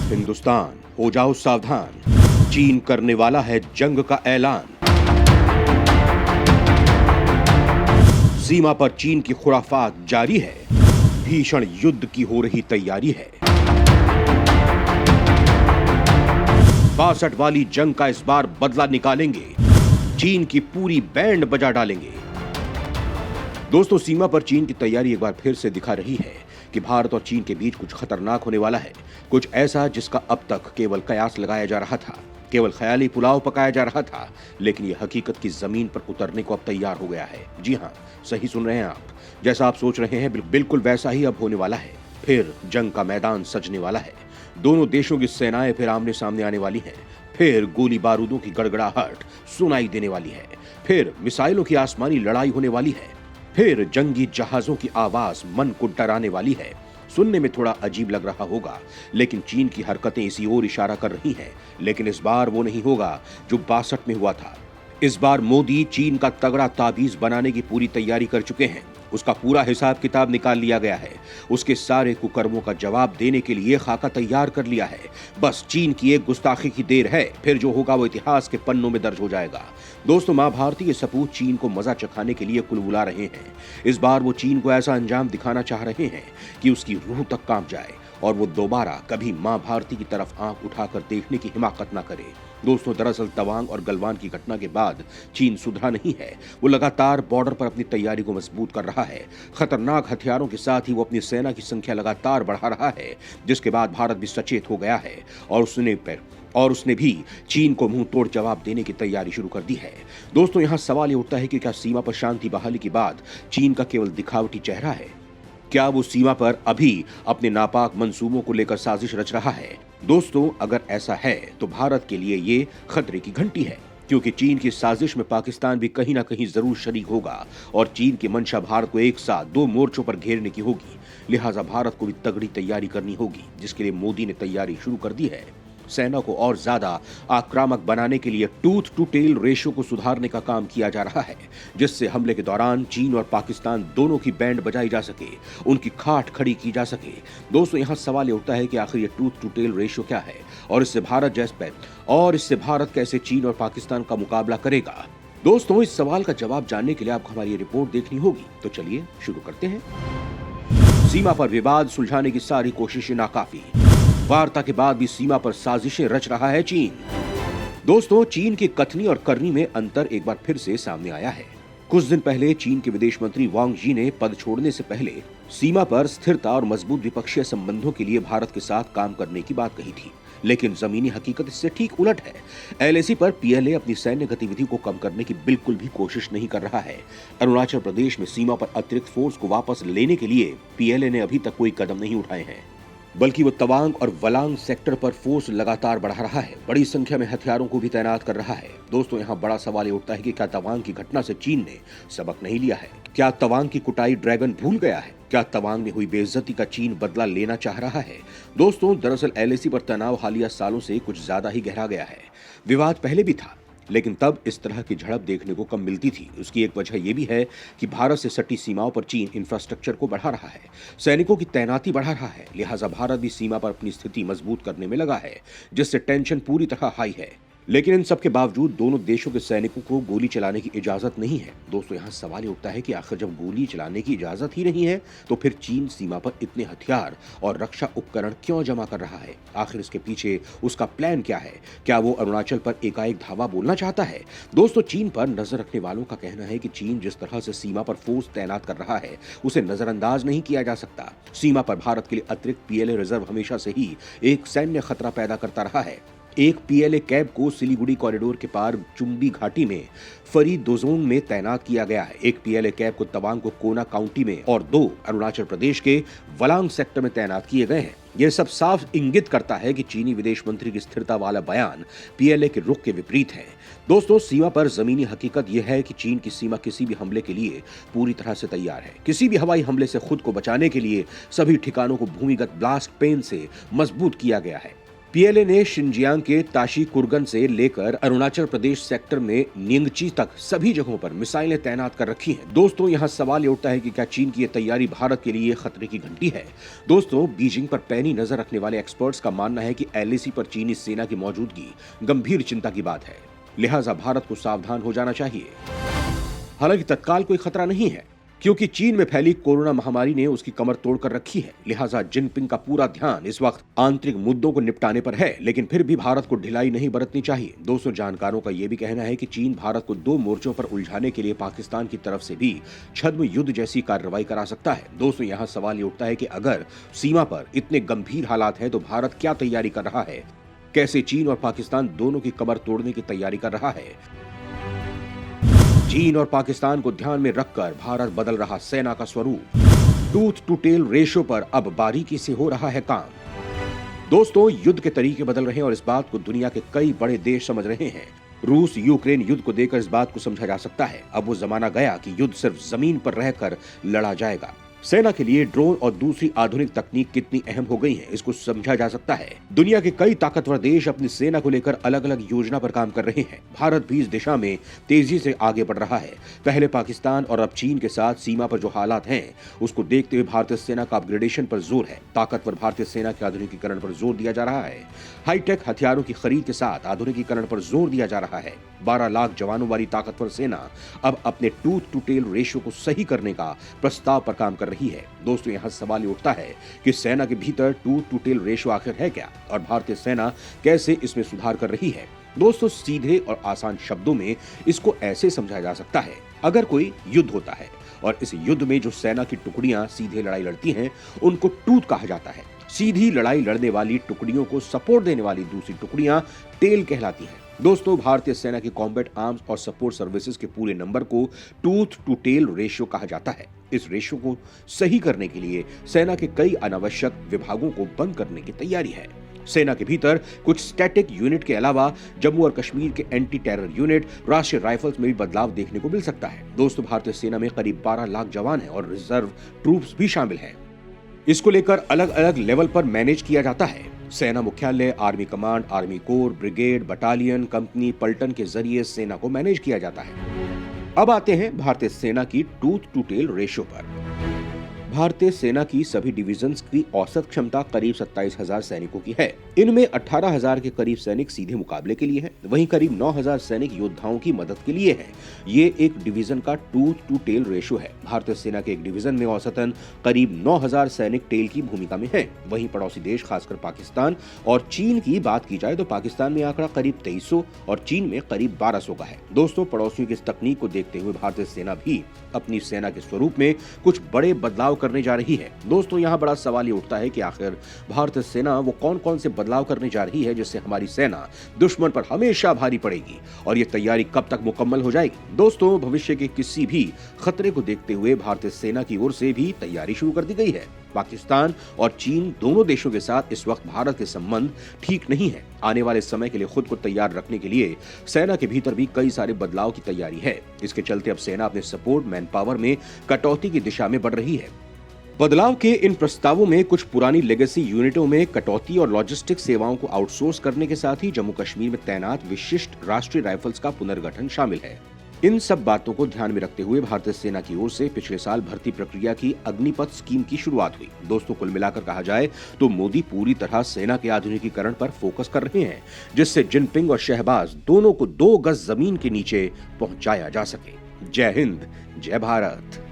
हिंदुस्तान हो जाओ सावधान, चीन करने वाला है जंग का ऐलान। सीमा पर चीन की खुराफात जारी है, भीषण युद्ध की हो रही तैयारी है। 62 वाली जंग का इस बार बदला निकालेंगे, चीन की पूरी बैंड बजा डालेंगे। दोस्तों, सीमा पर चीन की तैयारी एक बार फिर से दिखा रही है कि भारत और चीन के बीच कुछ खतरनाक होने वाला है, कुछ ऐसा जिसका अब तक केवल कयास लगाया जा रहा था, केवल ख्याली पुलाव पकाया जा रहा था, लेकिन यह हकीकत की जमीन पर उतरने को अब तैयार हो गया है। जी हां, सही सुन रहे हैं आप। जैसा आप सोच रहे हैं बिल्कुल वैसा ही अब होने वाला है। फिर जंग का मैदान सजने वाला है, दोनों देशों की सेनाएं फिर आमने सामने आने वाली हैं, फिर गोली बारूदों की गड़गड़ाहट सुनाई देने वाली है, फिर मिसाइलों की आसमानी लड़ाई होने वाली है, फिर जंगी जहाजों की आवाज मन को डराने वाली है। सुनने में थोड़ा अजीब लग रहा होगा, लेकिन चीन की हरकतें इसी ओर इशारा कर रही हैं। लेकिन इस बार वो नहीं होगा जो 62 में हुआ था। इस बार मोदी चीन का तगड़ा ताबीज बनाने की पूरी तैयारी कर चुके हैं। उसका पूरा हिसाब किताब निकाल लिया गया है। उसके सारे कुकर्मों का जवाब देने के लिए खाका तैयार कर लिया है। बस चीन की एक गुस्ताखी की देर है, फिर जो होगा वो इतिहास के पन्नों में दर्ज हो जाएगा। दोस्तों, माँ भारती के सपूत चीन को मजा चखाने के लिए कुलबुला रहे हैं। इस बार वो चीन को ऐसा अंजाम दिखाना चाह रहे हैं कि उसकी रूह तक कांप जाए और वो दोबारा कभी माँ भारती की तरफ आंख उठाकर देखने की हिमाकत ना करे। दोस्तों, दरअसल तवांग और गलवान की घटना के बाद चीन सुधरा नहीं है। वो लगातार बॉर्डर पर अपनी तैयारी को मजबूत कर रहा है। खतरनाक हथियारों के साथ ही वो अपनी सेना की संख्या लगातार बढ़ा रहा है, जिसके बाद भारत भी सचेत हो गया है और उसने भी चीन को मुंह तोड़ जवाब देने की तैयारी शुरू कर दी है। दोस्तों, यहाँ सवाल ये उठता है कि क्या सीमा पर शांति बहाली के बाद चीन का केवल दिखावटी चेहरा है? क्या वो सीमा पर अभी अपने नापाक मंसूबों को लेकर साजिश रच रहा है? दोस्तों, अगर ऐसा है तो भारत के लिए ये खतरे की घंटी है, क्योंकि चीन की साजिश में पाकिस्तान भी कहीं ना कहीं जरूर शरीक होगा और चीन की मंशा भारत को एक साथ 2 मोर्चों पर घेरने की होगी। लिहाजा भारत को भी तगड़ी तैयारी करनी होगी, जिसके लिए मोदी ने तैयारी शुरू कर दी है। सेना को और ज्यादा आक्रामक बनाने के लिए टूथ टू टेल रेशो को सुधारने का काम किया जा रहा है, जिससे हमले के दौरान चीन और पाकिस्तान दोनों की बैंड बजाई जा सके, उनकी खाट खड़ी की जा सके। दोस्तों, यहाँ सवाल ये उठता है कि आखिर ये टूथ टू टेल रेशो क्या है और इससे भारत कैसे चीन और पाकिस्तान का मुकाबला करेगा? दोस्तों, इस सवाल का जवाब जानने के लिए आपको हमारी ये रिपोर्ट देखनी होगी। तो चलिए शुरू करते हैं। सीमा पर विवाद सुलझाने की सारी कोशिशें नाकाफी, वार्ता के बाद भी सीमा पर साजिशें रच रहा है चीन। दोस्तों, चीन की कथनी और करनी में अंतर एक बार फिर से सामने आया है। कुछ दिन पहले चीन के विदेश मंत्री वांग जी ने पद छोड़ने से पहले सीमा पर स्थिरता और मजबूत द्विपक्षीय संबंधों के लिए भारत के साथ काम करने की बात कही थी, लेकिन जमीनी हकीकत इससे ठीक उलट है। एलएसी पर पीएलए अपनी सैन्य गतिविधि को कम करने की बिल्कुल भी कोशिश नहीं कर रहा है। अरुणाचल प्रदेश में सीमा पर अतिरिक्त फोर्स को वापस लेने के लिए पीएलए ने अभी तक कोई कदम नहीं उठाए हैं, बल्कि वो तवांग और वलांग सेक्टर पर फोर्स लगातार बढ़ा रहा है, बड़ी संख्या में हथियारों को भी तैनात कर रहा है। दोस्तों, यहाँ बड़ा सवाल ये उठता है कि क्या तवांग की घटना से चीन ने सबक नहीं लिया है? क्या तवांग की कुटाई ड्रैगन भूल गया है? क्या तवांग में हुई बेइज्जती का चीन बदला लेना चाह रहा है? दोस्तों, दरअसल एलएसी पर तनाव हालिया सालों से कुछ ज्यादा ही गहरा गया है। विवाद पहले भी था, लेकिन तब इस तरह की झड़प देखने को कम मिलती थी। उसकी एक वजह यह भी है कि भारत से सटी सीमाओं पर चीन इंफ्रास्ट्रक्चर को बढ़ा रहा है, सैनिकों की तैनाती बढ़ा रहा है। लिहाजा भारत भी सीमा पर अपनी स्थिति मजबूत करने में लगा है, जिससे टेंशन पूरी तरह हाई है। लेकिन इन सब के बावजूद दोनों देशों के सैनिकों को गोली चलाने की इजाजत नहीं है। दोस्तों, यहाँ सवाल ये उठता है कि आखिर जब गोली चलाने की इजाजत ही नहीं है, तो फिर चीन सीमा पर इतने हथियार और रक्षा उपकरण क्यों जमा कर रहा है? आखिर इसके पीछे उसका प्लान क्या है? क्या वो अरुणाचल पर एकाएक धावा बोलना चाहता है? दोस्तों, चीन पर नजर रखने वालों का कहना है कि चीन जिस तरह से सीमा पर फोर्स तैनात कर रहा है, उसे नजरअंदाज नहीं किया जा सकता। सीमा पर भारत के लिए अतिरिक्त पीएलए रिजर्व हमेशा से ही एक सैन्य खतरा पैदा करता रहा है। एक पीएलए कैब को सिलीगुड़ी कॉरिडोर के पार चुम्बी घाटी में फरीदोंग में तैनात किया गया है। एक पीएलए कैब को तवांग को कोना काउंटी में और 2 अरुणाचल प्रदेश के वलांग सेक्टर में तैनात किए गए हैं। यह सब साफ इंगित करता है कि चीनी विदेश मंत्री की स्थिरता वाला बयान पीएलए के रुख के विपरीत है। दोस्तों, सीमा पर जमीनी हकीकत यह है कि चीन की सीमा किसी भी हमले के लिए पूरी तरह से तैयार है। किसी भी हवाई हमले से खुद को बचाने के लिए सभी ठिकानों को भूमिगत ब्लास्ट पेन से मजबूत किया गया है। पीएलए ने शिनजियांग के ताशी कुरगन से लेकर अरुणाचल प्रदेश सेक्टर में निंगची तक सभी जगहों पर मिसाइलें तैनात कर रखी हैं। दोस्तों, यहाँ सवाल ये उठता है कि क्या चीन की ये तैयारी भारत के लिए खतरे की घंटी है। दोस्तों, बीजिंग पर पैनी नजर रखने वाले एक्सपर्ट्स का मानना है कि एलएसी पर चीनी सेना की मौजूदगी गंभीर चिंता की बात है, लिहाजा भारत को सावधान हो जाना चाहिए। हालांकि तत्काल कोई खतरा नहीं है, क्योंकि चीन में फैली कोरोना महामारी ने उसकी कमर तोड़ कर रखी है। लिहाजा जिनपिंग का पूरा ध्यान इस वक्त आंतरिक मुद्दों को निपटाने पर है, लेकिन फिर भी भारत को ढिलाई नहीं बरतनी चाहिए। दोस्तों, जानकारों का यह भी कहना है कि चीन भारत को 2 मोर्चों पर उलझाने के लिए पाकिस्तान की तरफ से भी छद्म युद्ध जैसी कार्रवाई करा सकता है। दोस्तों, यहाँ सवाल ये उठता है कि अगर सीमा पर इतने गंभीर हालात हैं तो भारत क्या तैयारी कर रहा है, कैसे चीन और पाकिस्तान दोनों की कमर तोड़ने की तैयारी कर रहा है। चीन और पाकिस्तान को ध्यान में रखकर भारत बदल रहा सेना का स्वरूप। टूथ टू टेल रेशो पर अब बारीकी से हो रहा है काम। दोस्तों, युद्ध के तरीके बदल रहे हैं और इस बात को दुनिया के कई बड़े देश समझ रहे हैं। रूस यूक्रेन युद्ध को देखकर इस बात को समझा जा सकता है, अब वो जमाना गया कि युद्ध सिर्फ जमीन पर रहकर लड़ा जाएगा। सेना के लिए ड्रोन और दूसरी आधुनिक तकनीक कितनी अहम हो गई है, इसको समझा जा सकता है। दुनिया के कई ताकतवर देश अपनी सेना को लेकर अलग अलग योजना पर काम कर रहे हैं। भारत भी इस दिशा में तेजी से आगे बढ़ रहा है। पहले पाकिस्तान और अब चीन के साथ सीमा पर जो हालात हैं, उसको देखते हुए भारतीय सेना का अपग्रेडेशन पर जोर है। ताकतवर भारतीय सेना के आधुनिकीकरण पर जोर दिया जा रहा है। हाईटेक हथियारों की खरीद के साथ आधुनिकीकरण पर जोर दिया जा रहा है। 12 लाख जवानों वाली ताकतवर सेना अब अपने टूथ टू टेल रेशियो को सही करने का प्रस्ताव पर काम कर रही है। दोस्तों, यहाँ सवाल ये उठता है कि सेना के भीतर टूथ टू टेल रेशियो आखिर है क्या और भारतीय सेना कैसे इसमें सुधार कर रही है। दोस्तों, सीधे और आसान शब्दों में इसको ऐसे समझा जा सकता है, अगर कोई युद्ध होता है और इस युद्ध में जो सेना की टुकड़ियां सीधे लड़ाई लड़ती हैं, उनको टूथ कहा जाता है। सीधी लड़ाई लड़ने वाली टुकड़ियों को सपोर्ट देने वाली दूसरी टुकड़ियां टेल कहलाती हैं। दोस्तों, भारतीय सेना की कॉम्बैट आर्म्स और सपोर्ट सर्विसेज के पूरे नंबर को टूथ टू टेल रेशियो कहा जाता है। इस रेशियो को सही करने के लिए सेना के कई अनावश्यक विभागों को बंद करने की तैयारी है। सेना के भीतर कुछ स्टैटिक यूनिट के अलावा जम्मू और कश्मीर के एंटी टेरर यूनिट, राष्ट्रीय राइफल्स में भी बदलाव देखने को मिल सकता है। दोस्तों, भारतीय सेना में करीब 12 लाख जवान हैं और रिजर्व ट्रूप्स भी शामिल हैं। इसको लेकर अलग अलग लेवल पर मैनेज किया जाता है। सेना मुख्यालय, army command, army core, brigade, battalion, company, पलटन के जरिए सेना को मैनेज किया जाता है। अब आते हैं भारतीय सेना की टूथ टू टेल रेशियो पर। भारतीय सेना की सभी डिविजन्स की औसत क्षमता करीब 27,000 सैनिकों की है। इनमें 18,000 के करीब सैनिक सीधे मुकाबले के लिए हैं, वहीं करीब 9,000 सैनिक योद्धाओं की मदद के लिए हैं। ये एक डिवीजन का टूथ टू टेल रेशियो है। भारतीय सेना के एक डिवीजन में औसतन करीब 9,000 सैनिक टेल की भूमिका में हैं। वहीं पड़ोसी देश खासकर पाकिस्तान और चीन की बात की जाए तो पाकिस्तान में आंकड़ा करीब 2300 और चीन में करीब 1200 का है। दोस्तों, पड़ोसियों की इस तकनीक को देखते हुए भारतीय सेना भी अपनी सेना के स्वरूप में कुछ बड़े बदलाव करने जा रही है। दोस्तों, यहाँ बड़ा सवाल ये उठता है कि आखिर भारतीय सेना वो कौन कौन से बदलाव करने जा रही है जिससे हमारी सेना दुश्मन पर हमेशा भारी पड़ेगी और ये तैयारी कब तक मुकम्मल हो जाएगी। दोस्तों, भविष्य के किसी भी खतरे को देखते हुए भारतीय सेना की ओर से भी तैयारी शुरू कर दी गई है। पाकिस्तान और चीन दोनों देशों के साथ इस वक्त भारत के संबंध ठीक नहीं है। आने वाले समय के लिए खुद को तैयार रखने के लिए सेना के भीतर भी कई सारे बदलाव की तैयारी है। इसके चलते अब सेना अपने सपोर्ट मैन पावर में कटौती की दिशा में बढ़ रही है। बदलाव के इन प्रस्तावों में कुछ पुरानी लेगेसी यूनिटों में कटौती और लॉजिस्टिक सेवाओं को आउटसोर्स करने के साथ ही जम्मू कश्मीर में तैनात विशिष्ट राष्ट्रीय राइफल्स का पुनर्गठन शामिल है। इन सब बातों को ध्यान में रखते हुए भारतीय सेना की ओर से पिछले साल भर्ती प्रक्रिया की अग्निपथ स्कीम की शुरुआत हुई। दोस्तों, कुल मिलाकर कहा जाए तो मोदी पूरी तरह सेना के आधुनिकीकरण पर फोकस कर रहे हैं, जिससे जिनपिंग और शहबाज दोनों को 2 गज जमीन के नीचे पहुंचाया जा सके। जय हिंद, जय भारत।